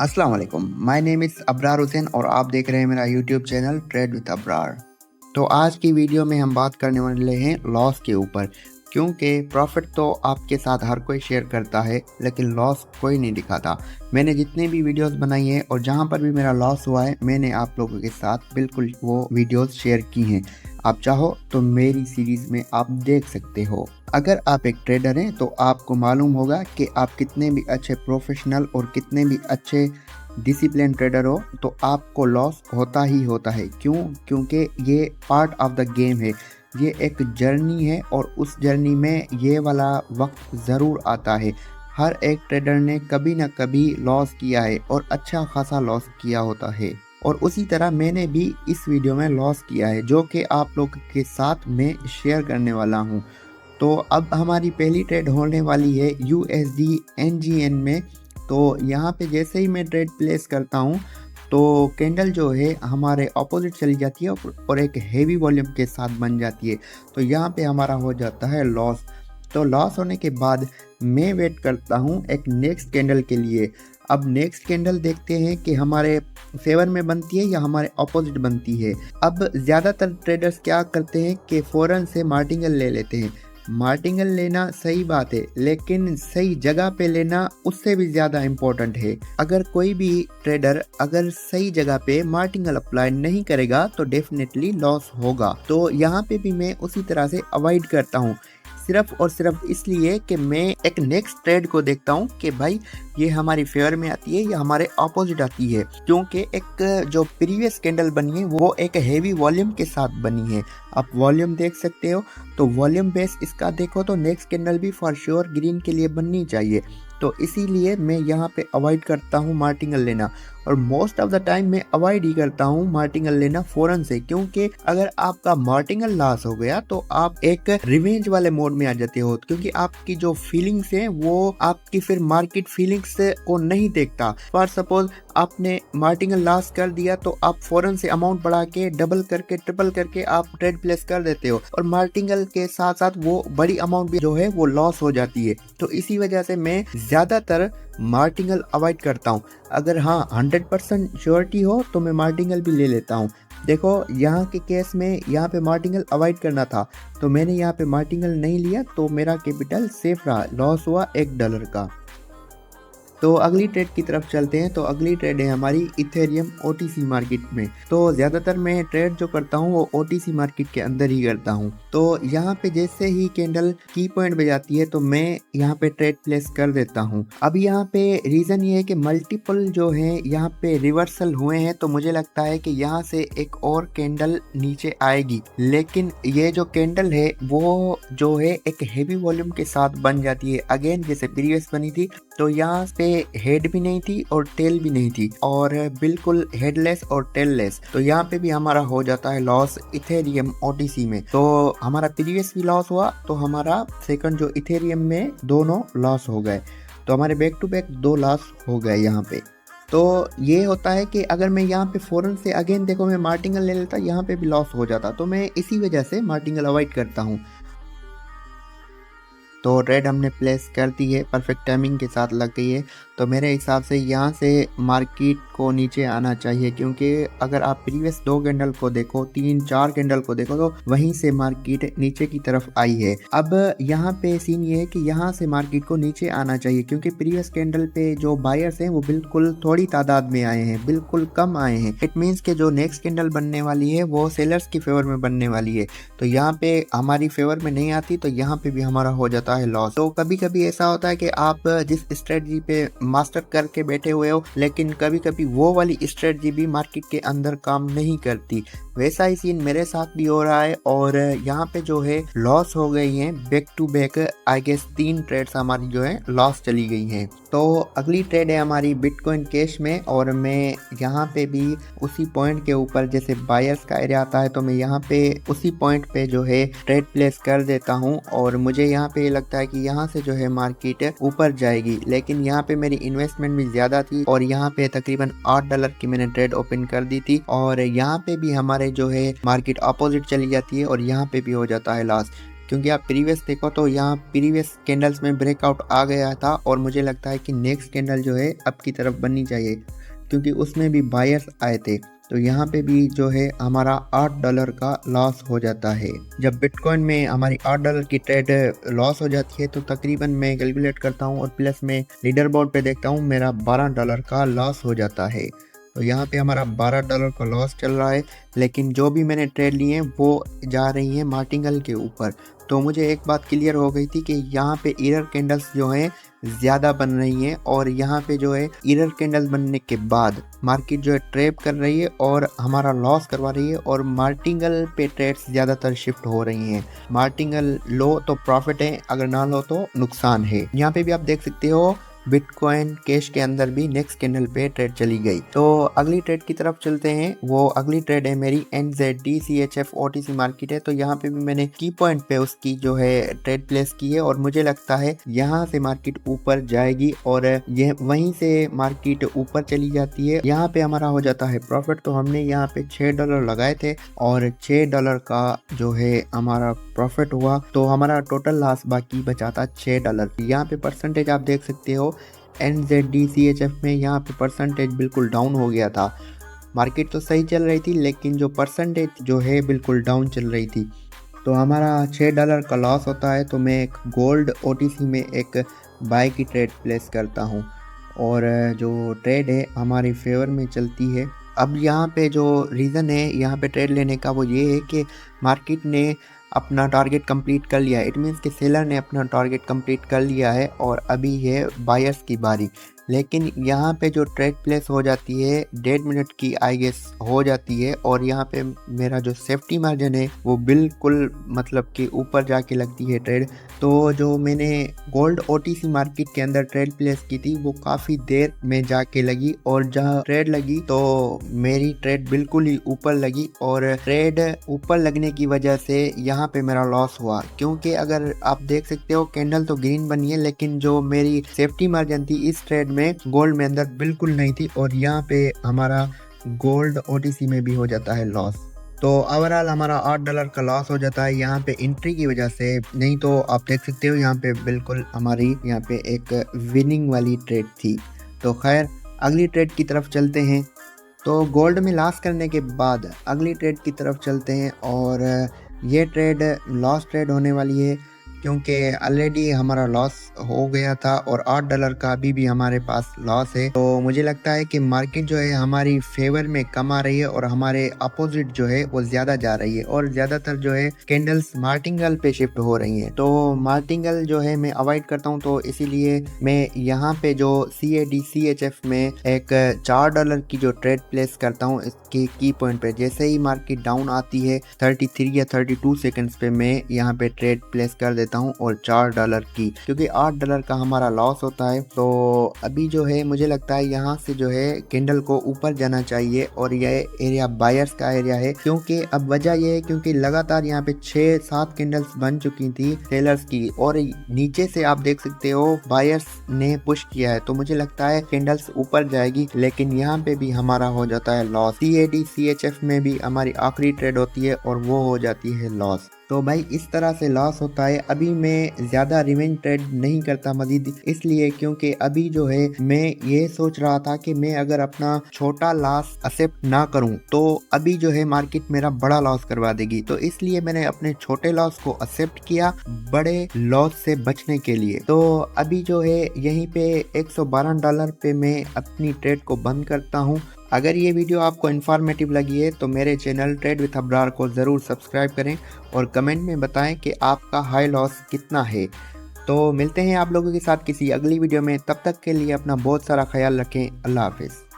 अस्सलाम वालेकुम। My name is Abrar Hussain और आप देख रहे हैं मेरा YouTube channel trade with Abrar. तो आज की वीडियो में हम बात करने वाले हैं लॉस के ऊपर, क्योंकि प्रॉफिट तो आपके साथ हर कोई शेयर करता है लेकिन लॉस कोई नहीं दिखाता। मैंने जितने भी वीडियोस बनाई हैं और जहां पर भी मेरा लॉस हुआ है मैंने आप लोगों के साथ बिल्कुल वो वीडियोस शेयर की हैं। आप चाहो तो मेरी सीरीज़ में आप देख सकते हो। अगर आप एक ट्रेडर हैं तो आपको मालूम होगा कि आप कितने भी अच्छे प्रोफेशनल और कितने भी अच्छे डिसिप्लिन ट्रेडर हो तो आपको लॉस होता ही होता है। क्यों? क्योंकि ये पार्ट ऑफ द गेम है, ये एक जर्नी है और उस जर्नी में ये वाला वक्त ज़रूर आता है। हर एक ट्रेडर ने कभी ना कभी लॉस किया है और अच्छा खासा लॉस किया होता है, और उसी तरह मैंने भी इस वीडियो में लॉस किया है जो कि आप लोग के साथ मैं शेयर करने वाला हूँ। तो अब हमारी पहली ट्रेड होने वाली है USD NGN में। तो यहाँ पे जैसे ही मैं ट्रेड प्लेस करता हूँ तो कैंडल जो है हमारे ऑपोजिट चली जाती है और एक हेवी वॉल्यूम के साथ बन जाती है। तो यहाँ पे हमारा हो जाता है लॉस। तो लॉस होने के बाद मैं वेट करता हूँ एक नेक्स्ट कैंडल के लिए। अब नेक्स्ट कैंडल देखते हैं कि हमारे फेवर में बनती है या हमारे ऑपोजिट बनती है। अब ज़्यादातर ट्रेडर्स क्या करते हैं कि फ़ौरन से मार्टिंगल ले लेते हैं। मार्टिंगल लेना सही बात है, लेकिन सही जगह पे लेना उससे भी ज़्यादा इम्पोर्टेंट है। अगर कोई भी ट्रेडर अगर सही जगह पे मार्टिंगल अप्लाई नहीं करेगा तो डेफिनेटली लॉस होगा। तो यहाँ पे भी मैं उसी तरह से अवॉइड करता हूँ, सिर्फ और सिर्फ इसलिए कि मैं एक नेक्स्ट ट्रेड को देखता हूँ कि भाई ये हमारी फेवर में आती है या हमारे ऑपोजिट आती है। क्योंकि एक जो प्रीवियस कैंडल बनी है वो एक हेवी वॉल्यूम के साथ बनी है। आप वॉल्यूम देख सकते हो, तो वॉल्यूम बेस इसका देखो तो नेक्स्ट कैंडल भी फॉर श्योर ग्रीन के लिए बननी चाहिए। तो इसीलिए मैं यहाँ पे अवॉइड करता हूँ मार्टिंगल लेना, और मोस्ट ऑफ द टाइम मैं अवॉइड ही करता हूँ मार्टिंगल लेना फ़ौरन से। क्योंकि अगर आपका मार्टिंगल लॉस हो गया तो आप एक रिवेंज वाले मोड में आ जाते हो, क्योंकि आपकी जो फीलिंग्स है वो आपकी फिर मार्केट फीलिंग्स को नहीं देखता। फॉर सपोज आपने मार्टिंगल लॉस कर दिया तो आप फ़ौरन से अमाउंट बढ़ा के डबल करके ट्रिपल करके आप ट्रेड प्लेस कर देते हो, और मार्टिंगल के साथ साथ वो बड़ी अमाउंट भी जो है वो लॉस हो जाती है। तो इसी वजह से मैं ज़्यादातर मार्टिंगल अवॉइड करता हूँ। अगर हाँ 100% श्योरिटी हो तो मैं मार्टिंगल भी ले लेता हूँ। देखो यहाँ के केस में यहाँ पे मार्टिंगल अवॉइड करना था तो मैंने यहाँ पे मार्टिंगल नहीं लिया, तो मेरा कैपिटल सेफ रहा, लॉस हुआ $1 का। तो अगली ट्रेड की तरफ चलते हैं। तो अगली ट्रेड है हमारी इथेरियम OTC मार्केट में। तो ज़्यादातर मैं ट्रेड जो करता हूँ वो OTC मार्केट के अंदर ही करता हूँ। तो यहाँ पे जैसे ही कैंडल की पॉइंट पे जाती है तो मैं यहाँ पे ट्रेड प्लेस कर देता हूँ। अब यहाँ पे रीज़न ये है कि मल्टीपल जो है यहाँ पे रिवर्सल हुए हैं, तो मुझे लगता है कि यहाँ से एक और कैंडल नीचे आएगी। लेकिन ये जो कैंडल है वो जो है एक हेवी वॉल्यूम के साथ बन जाती है, अगेन जैसे प्रीवियस बनी थी। तो यहाँ पे हेड भी नहीं थी और टेल भी नहीं थी, और बिल्कुल हेडलेस और टेललेस। तो यहाँ पे भी हमारा हो जाता है लॉस इथेरियम OTC में। तो हमारा प्रीवियस भी लॉस हुआ, तो हमारा सेकंड जो इथेरियम में दोनों लॉस हो गए। तो हमारे बैक टू बैक 2 लॉस हो गए यहाँ पे। तो ये होता है कि अगर मैं यहाँ पे फ़ौरन से अगेन देखो मैं मार्टिंगल ले लेता, यहाँ पे भी लॉस हो जाता। तो मैं इसी वजह से मार्टिंगल अवॉइड करता हूँ। तो ट्रेड हमने प्लेस कर दी है, परफेक्ट टाइमिंग के साथ लग गई है। तो मेरे हिसाब से यहाँ से मार्केट को नीचे आना चाहिए, क्योंकि अगर आप प्रीवियस 2 कैंडल को देखो, 3-4 कैंडल को देखो, तो वहीं से मार्केट नीचे की तरफ आई है। अब यहाँ पे सीन ये है कि यहाँ से मार्केट को नीचे आना चाहिए, क्योंकि प्रीवियस कैंडल पे जो बायर्स हैं वो बिल्कुल थोड़ी तादाद में आए हैं, बिल्कुल कम आए हैं। इट मीन्स कि जो नेक्स्ट कैंडल बनने वाली है वो सेलर्स की फेवर में बनने वाली है। तो यहाँ पे हमारी फेवर में नहीं आती, तो यहाँ पे भी हमारा हो जाता है लॉस। तो कभी कभी ऐसा होता है कि आप जिस स्ट्रेटजी पे मास्टर करके बैठे हुए हो, लेकिन कभी कभी वो वाली स्ट्रेटजी भी मार्केट के अंदर काम नहीं करती। वैसा ही सीन मेरे साथ भी हो रहा है, और यहाँ पे जो है लॉस हो गई हैं back to back. I guess 3 trades हमारी जो है लॉस चली गई हैं। तो अगली ट्रेड है हमारी बिटकॉइन कैश में, और मैं यहाँ पे भी उसी पॉइंट के ऊपर, जैसे बायर्स का एरिया आता है तो मैं यहाँ पे उसी पॉइंट पे जो है ट्रेड प्लेस कर देता हूँ। और मुझे यहाँ पे लगता है कि यहाँ से जो है मार्केट ऊपर जाएगी, लेकिन यहाँ पे मेरी इन्वेस्टमेंट भी ज़्यादा थी, और यहाँ पे तकरीबन $8 की मैंने ट्रेड ओपन कर दी थी। और यहाँ पे भी हमारे जो है मार्केट अपोजिट चली जाती है, और यहाँ पे भी हो जाता है लॉस। क्योंकि आप प्रीवियस देखो तो यहाँ प्रीवियस कैंडल्स में ब्रेकआउट आ गया था और मुझे लगता है कि नेक्स्ट कैंडल जो है अप की तरफ बननी चाहिए, क्योंकि उसमें भी बायर्स आए थे। तो यहाँ पे भी जो है हमारा $8 का लॉस हो जाता है। जब बिटकॉइन में हमारी $8 की ट्रेड लॉस हो जाती है तो तकरीबन मैं कैलकुलेट करता हूँ और प्लस में लीडर बोर्ड पे देखता हूँ मेरा $12 का लॉस हो जाता है। तो यहाँ पे हमारा $12 का लॉस चल रहा है, लेकिन जो भी मैंने ट्रेड लिए हैं वो जा रही हैं मार्टिंगल के ऊपर। तो मुझे एक बात क्लियर हो गई थी कि यहाँ पे एरर कैंडल्स जो हैं ज़्यादा बन रही हैं और यहाँ पे जो है एरर कैंडल बनने के बाद मार्केट जो है ट्रेप कर रही है और हमारा लॉस करवा रही है और मार्टिंगल पे ट्रेड्स ज़्यादातर शिफ्ट हो रही हैं। मार्टिंगल लो तो प्रॉफिट है, अगर ना लो तो नुकसान है। यहाँ पे भी आप देख सकते हो बिटकॉइन कैश के अंदर भी नेक्स्ट कैंडल पे ट्रेड चली गई। तो अगली ट्रेड की तरफ चलते हैं। वो अगली ट्रेड है मेरी NZD CHF OTC मार्केट है। तो यहाँ पे भी मैंने की पॉइंट पे उसकी जो है ट्रेड प्लेस की है और मुझे लगता है यहाँ से मार्केट ऊपर जाएगी और यह वहीं से मार्केट ऊपर चली जाती है। यहाँ पे हमारा हो जाता है प्रॉफिट। तो हमने यहाँ पे $6 लगाए थे और $6 का जो है हमारा प्रॉफिट हुआ, तो हमारा टोटल लॉस बाकी बचा था $6। यहाँ पे परसेंटेज आप देख सकते हो NZD CHF में यहाँ पे परसेंटेज बिल्कुल डाउन हो गया था। मार्केट तो सही चल रही थी लेकिन जो परसेंटेज जो है बिल्कुल डाउन चल रही थी। तो हमारा $6 का लॉस होता है। तो मैं एक गोल्ड OTC में एक बाय की ट्रेड प्लेस करता हूँ और जो ट्रेड है हमारी फेवर में चलती है। अब यहाँ पे जो रीज़न है यहाँ पे ट्रेड लेने का वो ये है कि मार्केट ने अपना टारगेट कंप्लीट कर लिया है। इट मीन्स कि सेलर ने अपना टारगेट कंप्लीट कर लिया है और अभी है बायर्स की बारी। लेकिन यहाँ पे जो ट्रेड प्लेस हो जाती है 1.5 मिनट की आई गेस हो जाती है और यहाँ पे मेरा जो सेफ्टी मार्जिन है वो बिल्कुल मतलब कि ऊपर जाके लगती है ट्रेड। तो जो मैंने गोल्ड OTC मार्केट के अंदर ट्रेड प्लेस की थी वो काफ़ी देर में जाके लगी और जहाँ ट्रेड लगी तो मेरी ट्रेड बिल्कुल ही ऊपर लगी और ट्रेड ऊपर लगने की वजह से यहाँ पे मेरा लॉस हुआ। क्योंकि अगर आप देख सकते हो कैंडल तो ग्रीन बनी है लेकिन जो मेरी सेफ्टी मार्जिन थी इस ट्रेड में गोल्ड में अंदर बिल्कुल नहीं थी और यहाँ पे हमारा गोल्ड OTC में भी हो जाता है लॉस। तो ओवरऑल हमारा $8 का लॉस हो जाता है यहाँ पे एंट्री की वजह से। नहीं तो आप देख सकते हो यहाँ पे बिल्कुल हमारी यहाँ पे एक विनिंग वाली ट्रेड थी। तो खैर अगली ट्रेड की तरफ चलते हैं। तो गोल्ड में लॉस करने के बाद अगली ट्रेड की तरफ चलते हैं और ये ट्रेड लॉस ट्रेड होने वाली है क्योंकि ऑलरेडी हमारा लॉस हो गया था और $8 का अभी भी हमारे पास लॉस है। तो मुझे लगता है कि मार्केट जो है हमारी फेवर में कम आ रही है और हमारे अपोजिट जो है वो ज़्यादा जा रही है और ज़्यादातर जो है कैंडल्स मार्टिंगल पे शिफ्ट हो रही हैं। तो मार्टिंगल जो है मैं अवॉइड करता हूँ, तो इसीलिए मैं यहाँ पे जो CAD CHF में एक $4 की जो ट्रेड प्लेस करता हूँ इसके की पॉइंट पे। जैसे ही मार्केट डाउन आती है 33 या 32 सेकंड्स पे मैं यहाँ पे ट्रेड प्लेस कर देता हूँ और $4 की, क्योंकि $8 का हमारा लॉस होता है। तो अभी जो है मुझे लगता है यहाँ से जो है कैंडल को ऊपर जाना चाहिए और यह एरिया बायर्स का एरिया है। क्योंकि अब वजह यह है क्योंकि लगातार यहाँ पे 6-7 कैंडल्स बन चुकी थी सेलर्स की और नीचे से आप देख सकते हो बायर्स ने पुश किया है। तो मुझे लगता है कैंडल्स ऊपर जाएगी, लेकिन यहाँ पे भी हमारा हो जाता है लॉस। CAD CHF में भी हमारी आखिरी ट्रेड होती है और वो हो जाती है लॉस। तो भाई इस तरह से लॉस होता है। अभी मैं ज़्यादा रिवेंज ट्रेड नहीं करता मजीद, इसलिए क्योंकि अभी जो है मैं ये सोच रहा था कि मैं अगर अपना छोटा लॉस एक्सेप्ट ना करूं तो अभी जो है मार्केट मेरा बड़ा लॉस करवा देगी। तो इसलिए मैंने अपने छोटे लॉस को एक्सेप्ट किया बड़े लॉस से बचने के लिए। तो अभी जो है यहीं पे $112 पे मैं अपनी ट्रेड को बंद करता हूँ। अगर ये वीडियो आपको इन्फॉर्मेटिव लगी है तो मेरे चैनल ट्रेड विद अब्रार को ज़रूर सब्सक्राइब करें और कमेंट में बताएं कि आपका हाई लॉस कितना है। तो मिलते हैं आप लोगों के साथ किसी अगली वीडियो में। तब तक के लिए अपना बहुत सारा ख्याल रखें। अल्लाह हाफिज़।